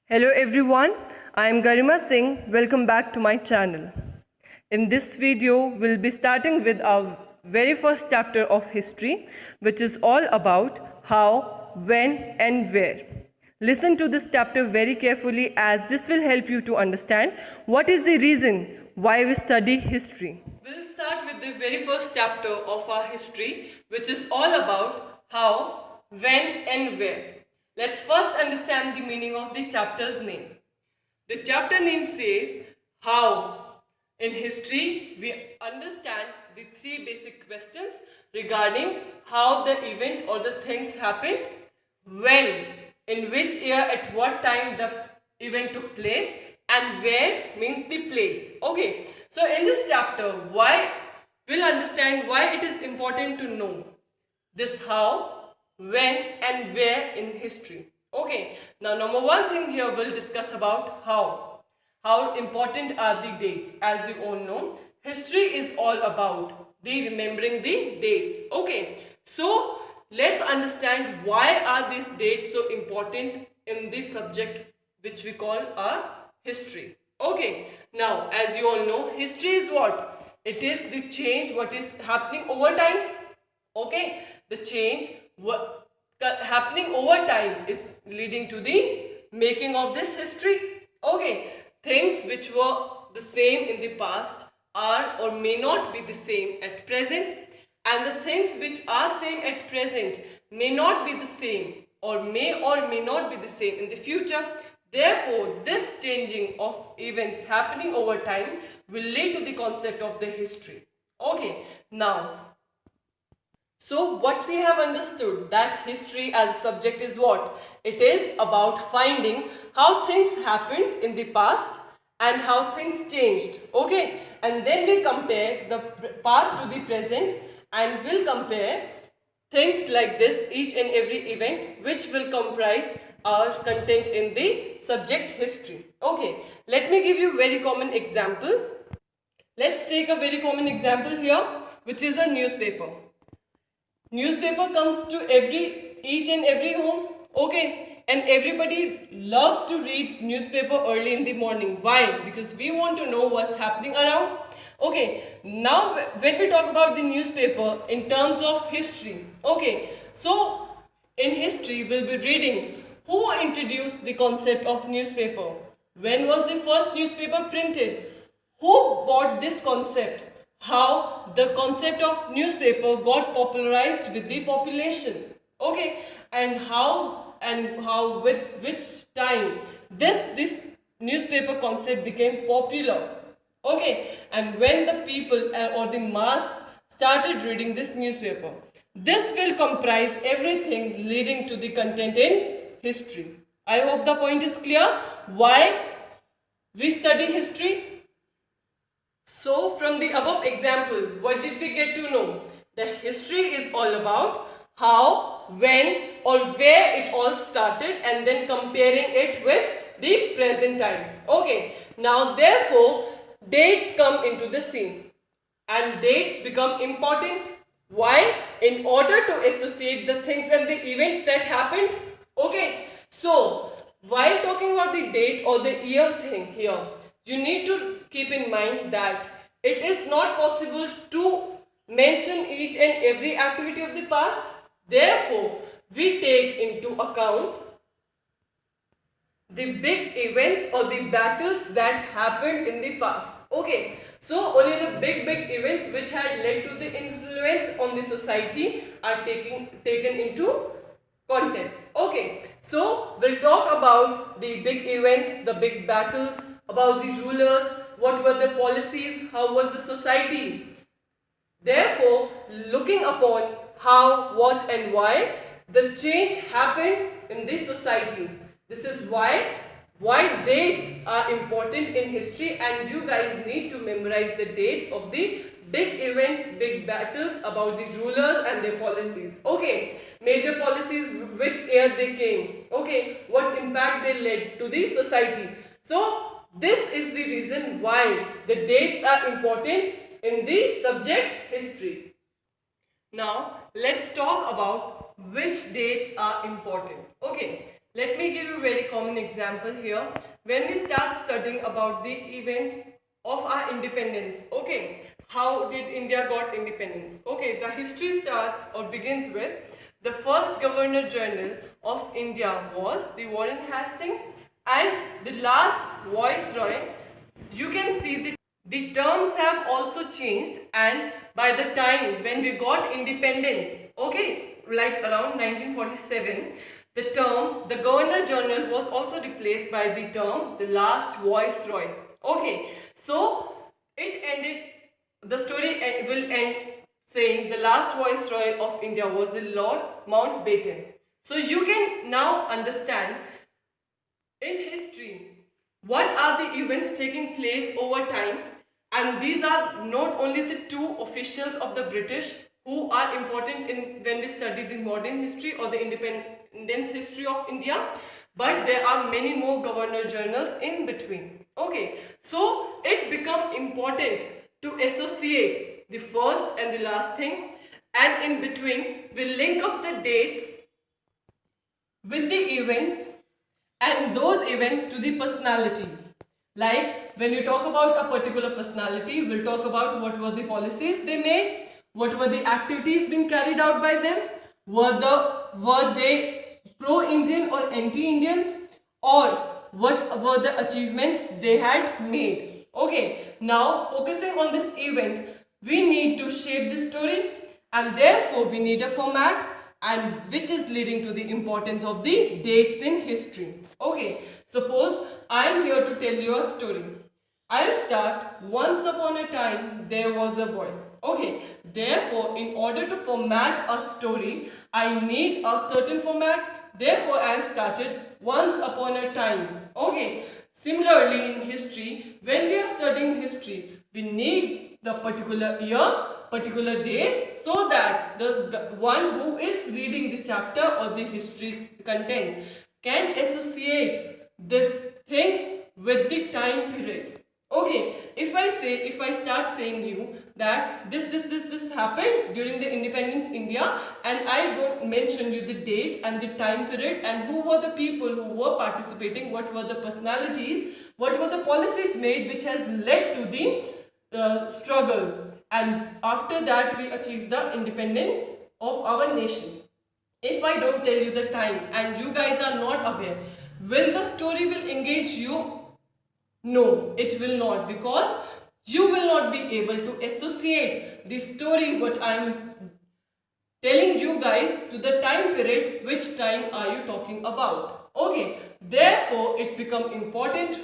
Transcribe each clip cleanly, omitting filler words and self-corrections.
Hello everyone, I am Garima Singh. Welcome back to my channel. In this video, we'll be starting with our very first chapter of history, which is all about how, when and where. Listen to this chapter very carefully as this will help you to understand what is the reason why we study history. We'll start with the very first chapter of our history, which is all about how, when and where. Let's first understand the meaning of the chapter's name. The chapter name says how. In history, we understand the three basic questions regarding how the event or the things happened, when, in which year, at what time the event took place, and where means the place. Okay, so in this chapter, we'll understand why it is important to know this how, when and where in history. Okay, now number one thing here we'll discuss about how. How important are the dates? As you all know, history is all about the remembering the dates. Okay, so let's understand why are these dates so important in the subject which we call our history. Okay, now as you all know, history is what? It is the change what is happening over time. Okay, the change happening over time is leading to the making of this history. Okay, things which were the same in the past are or may not be the same at present, and the things which are same at present may not be the same or may not be the same in the future. Therefore, this changing of events happening over time will lead to the concept of the history. Okay, now so what we have understood that history as a subject is what? It is about finding how things happened in the past and how things changed. Okay, and then we compare the past to the present and we'll compare things like this, each and every event which will comprise our content in the subject history. Okay, let me give you a very common example. Let's take a very common example here, which is a newspaper. Newspaper comes to each and every home. Okay, and everybody loves to read newspaper early in the morning. Why? Because we want to know what's happening around. Okay, now when we talk about the newspaper in terms of history, okay, so in history we'll be reading who introduced the concept of newspaper, when was the first newspaper printed, who bought this concept, how the concept of newspaper got popularized with the population. Okay, and how with which time this newspaper concept became popular. Okay, and when the people or the mass started reading this newspaper, this will comprise everything leading to the content in history. I hope the point is clear why we study history. So from the above example, what did we get to know? That history is all about how, when or where it all started and then comparing it with the present time. Okay, now therefore dates come into the scene and dates become important. Why? In order to associate the things and the events that happened. Okay, so while talking about the date or the year thing here, you need to keep in mind that it is not possible to mention each and every activity of the past. Therefore, we take into account the big events or the battles that happened in the past. Okay, so only the big events which had led to the influence on the society are taken into context. Okay, so we'll talk about the big events, the big battles, about the rulers, what were the policies, how was the society. Therefore, looking upon how, what and why the change happened in this society. This is why dates are important in history, and you guys need to memorize the dates of the big events, big battles, about the rulers and their policies. Okay, major policies, which year they came. Okay, what impact they led to the society. So this is the reason why the dates are important in the subject history. Now let's talk about which dates are important. Okay, Let me give you a very common example here. When we start studying about the event of our independence, okay, how did India got independence? Okay, the history starts or begins with the first Governor General of India was the Warren Hastings, and the last Viceroy. You can see the terms have also changed, and by the time when we got independence, okay, like around 1947, the term the Governor General was also replaced by the term the last Viceroy. Okay, so it ended, the story will end saying the last Viceroy of India was the Lord Mountbatten. So you can now understand in history what are the events taking place over time, and these are not only the two officials of the British who are important in when we study the modern history or the independence history of India, but there are many more governor generals in between. Okay, so it become important to associate the first and the last thing, and in between we link up the dates with the events and those events to the personalities. Like when you talk about a particular personality, we'll talk about what were the policies they made, what were the activities being carried out by them, were they pro-Indian or anti-Indians, or what were the achievements they had made. Okay, now focusing on this event, we need to shape the story, and therefore we need a format, and which is leading to the importance of the dates in history. Okay, suppose I am here to tell you a story. I'll start. Once upon a time there was a boy. Okay, therefore in order to format a story I need a certain format. Therefore I have started once upon a time. Okay, similarly in history, when we are studying history, we need the particular year, particular dates, so that the one who is reading the chapter or the history content can associate the things with the time period. Okay, if I start saying you that this happened during the independence India, and I don't mention you the date and the time period and who were the people who were participating, what were the personalities, what were the policies made which has led to the struggle, and after that we achieved the independence of our nation. If I don't tell you the time and you guys are not aware, will the story will engage you? No, it will not, because you will not be able to associate the story what I am telling you guys to the time period. Which time are you talking about? Okay, therefore it become important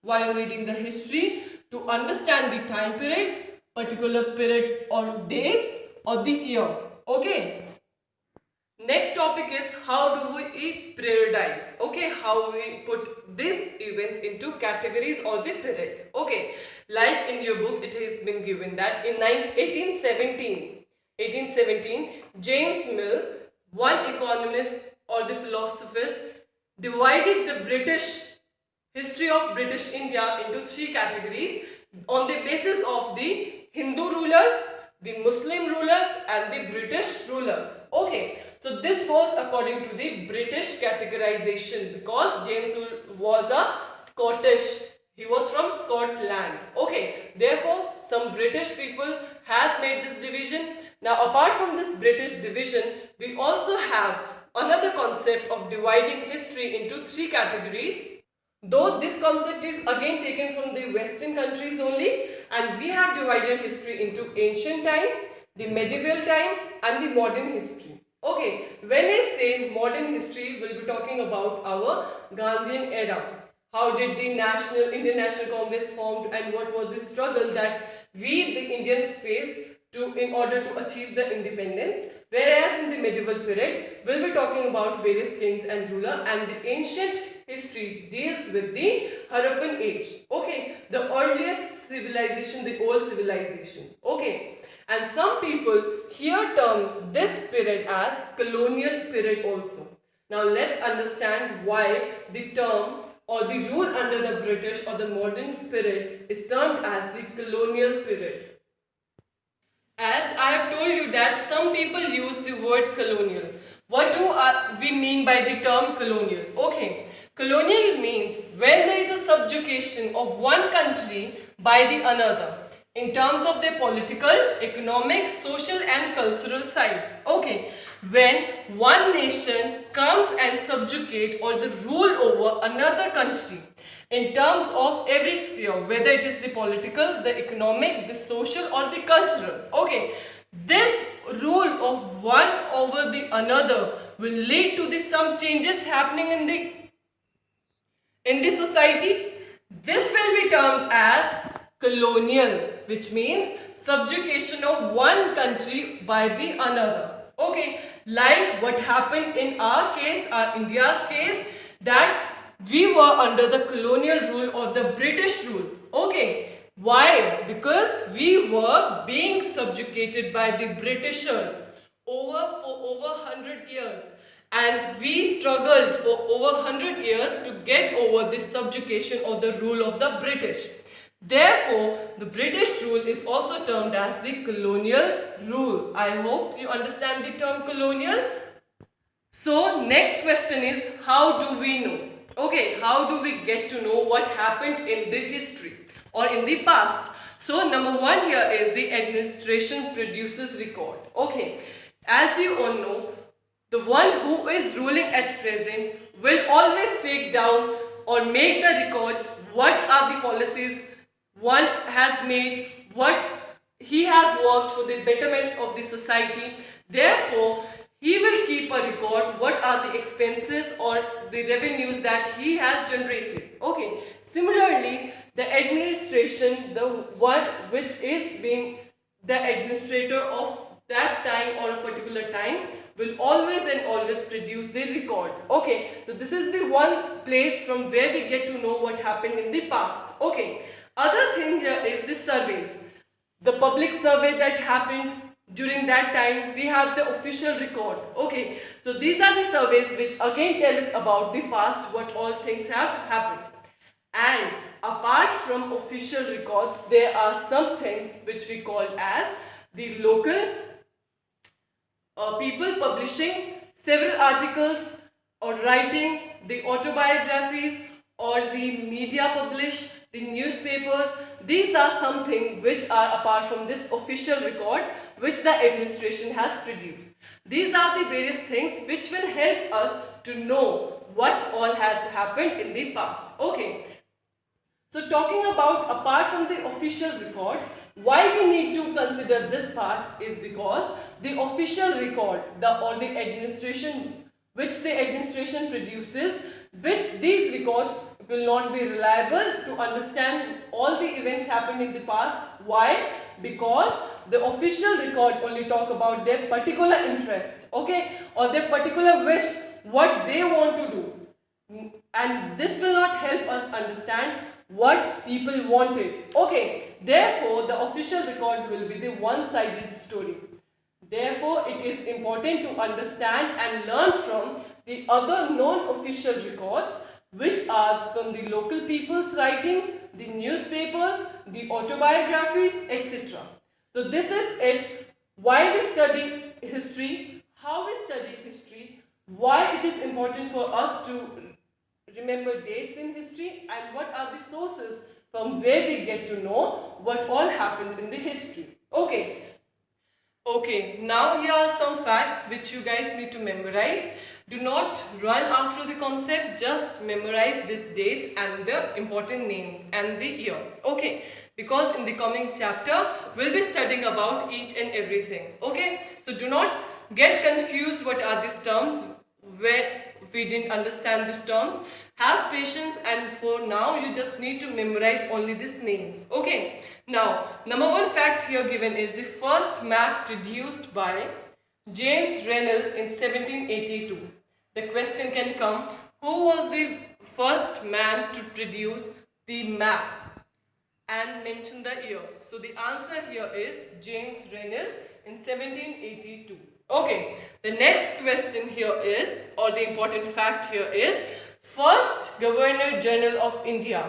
while reading the history to understand the time period, particular period or dates or the year. Okay. Next topic is how do we periodize? Okay, how we put these events into categories or the period. Okay, like in your book it has been given that in 1817, James Mill, one economist or the philosophers, divided the British history of British India into three categories on the basis of the Hindu rulers, the Muslim rulers and the British rulers. Okay, so this was according to the British categorization, because James was a Scottish. He was from Scotland. Okay, therefore some British people has made this division. Now apart from this British division, we also have another concept of dividing history into three categories. Though this concept is again taken from the Western countries only, and we have divided history into ancient time, the medieval time and the modern history. Okay, when I say modern history, we'll be talking about our Gandhian era. How did the Indian National Congress formed, and what was the struggle that we the Indians faced in order to achieve the independence. Whereas in the medieval period, we'll be talking about various kings and rulers, and the ancient history deals with the Harappan age. Okay, the earliest civilization, the old civilization. Okay, and some people here term this period as colonial period also. Now let's understand why the term or the rule under the British or the modern period is termed as the colonial period. As I have told you that some people use the word colonial, What do we mean by the term colonial? Okay, colonial means when there is a subjugation of one country by the another in terms of their political, economic, social and cultural side. Okay, when one nation comes and subjugate or the rule over another country in terms of every sphere, whether it is the political, the economic, the social or the cultural. Okay, this rule of one over the another will lead to the some changes happening in the society. This will be termed as colonial, which means subjugation of one country by the another. Okay, like what happened in our case, our India's case, that we were under the colonial rule or the British rule. Okay, why? Because we were being subjugated by the Britishers for over 100 years, and we struggled for over 100 years to get over this subjugation or the rule of the British. Therefore, the British rule is also termed as the colonial rule. I hope you understand the term colonial. So, next question is, how do we know? Okay, how do we get to know what happened in the history or in the past? So, number one here is the administration produces record. Okay, as you all know, the one who is ruling at present will always take down or make the records what are the policies one has made, what he has worked for the betterment of the society. Therefore, he will keep a record what are the expenses or the revenues that he has generated. Okay. Similarly, the administration, the one which is being the administrator of that time or a particular time, will always and always produce the record. Okay, so this is the one place from where we get to know what happened in the past. Okay, other thing here is the surveys. The public survey that happened during that time, we have the official record. Okay, so these are the surveys which again tell us about the past, what all things have happened. And apart from official records, there are some things which we call as the local people publishing several articles or writing the autobiographies or the media publish the newspapers. These are something which are apart from this official record which the administration has produced. These are the various things which will help us to know what all has happened in the past. Okay. So talking about apart from the official record, why we need to consider this part is because the official record or the administration which the administration produces, which these records will not be reliable to understand all the events happened in the past. Why? Because the official record only talk about their particular interest, okay, or their particular wish, what they want to do, and this will not help us understand what people wanted. Okay, therefore the official record will be the one-sided story. Therefore, it is important to understand and learn from the other non-official records which are from the local people's writing, the newspapers, the autobiographies, etc. So this is it. Why we study history, how we study history, why it is important for us to remember dates in history, and what are the sources from where we get to know what all happened in the history. Okay, now here are some facts which you guys need to memorize. Do not run after the concept, just memorize these dates and the important names and the year. Okay, because in the coming chapter, we'll be studying about each and everything. Okay, so do not get confused what are these terms, where we didn't understand these terms. Have patience, and for now you just need to memorize only these names. Okay, now number one fact here given is the first map produced by James Rennell in 1782. The question can come, who was the first man to produce the map? And mention the year. So the answer here is James Rennell in 1782. Okay, the next question here is, or the important fact here is, first Governor General of India.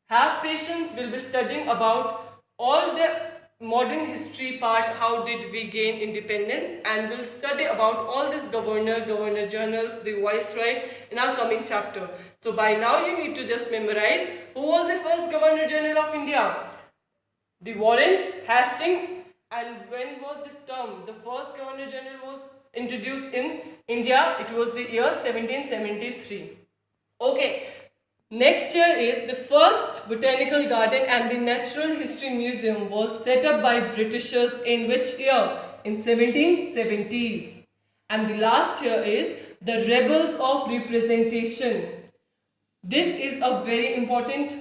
Have patience, we'll be studying about all the modern history part, how did we gain independence, and we'll study about all this governor generals, the viceroy in our coming chapter. So by now you need to just memorize who was the first governor general of India. The Warren Hastings. And when was this term? The first governor general was introduced in India. It was the year 1773. Okay. Next year is the first botanical garden and the natural history museum was set up by Britishers in which year? In 1770s. And the last year is the rebels of representation. This is a very important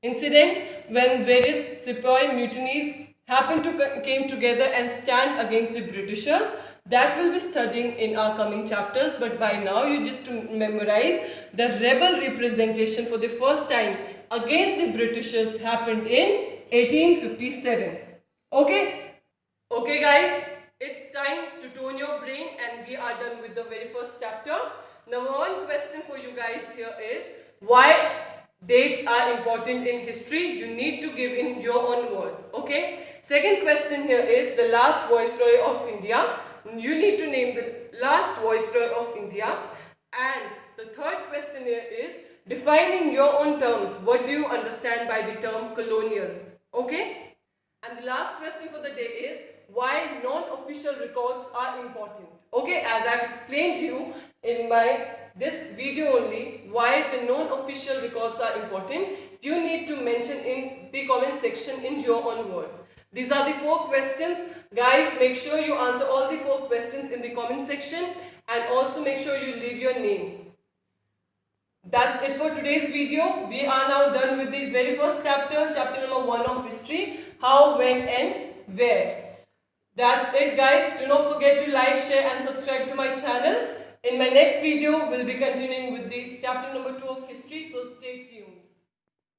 incident when various sepoy mutinies came together and stand against the Britishers. That we'll be studying in our coming chapters, but by now you just to memorize the rebel representation for the first time against the Britishers happened in 1857. Okay? Okay guys, it's time to tone your brain and we are done with the very first chapter. Number one question for you guys here is, why dates are important in history? You need to give in your own words. Okay? Second question here is the last viceroy of India. You need to name the last viceroy of India. And the third question here is defining your own terms. What do you understand by the term colonial? Okay? And the last question for the day is why non-official records are important. Okay, as I've explained to you in this video only, why the non-official records are important, you need to mention in the comment section in your own words. These are the 4 questions. Guys, make sure you answer all the 4 questions in the comment section and also make sure you leave your name. That's it for today's video. We are now done with the very first chapter, chapter number 1 of history, how, when and where. That's it guys. Do not forget to like, share and subscribe to my channel. In my next video, we'll be continuing with the chapter number 2 of history. So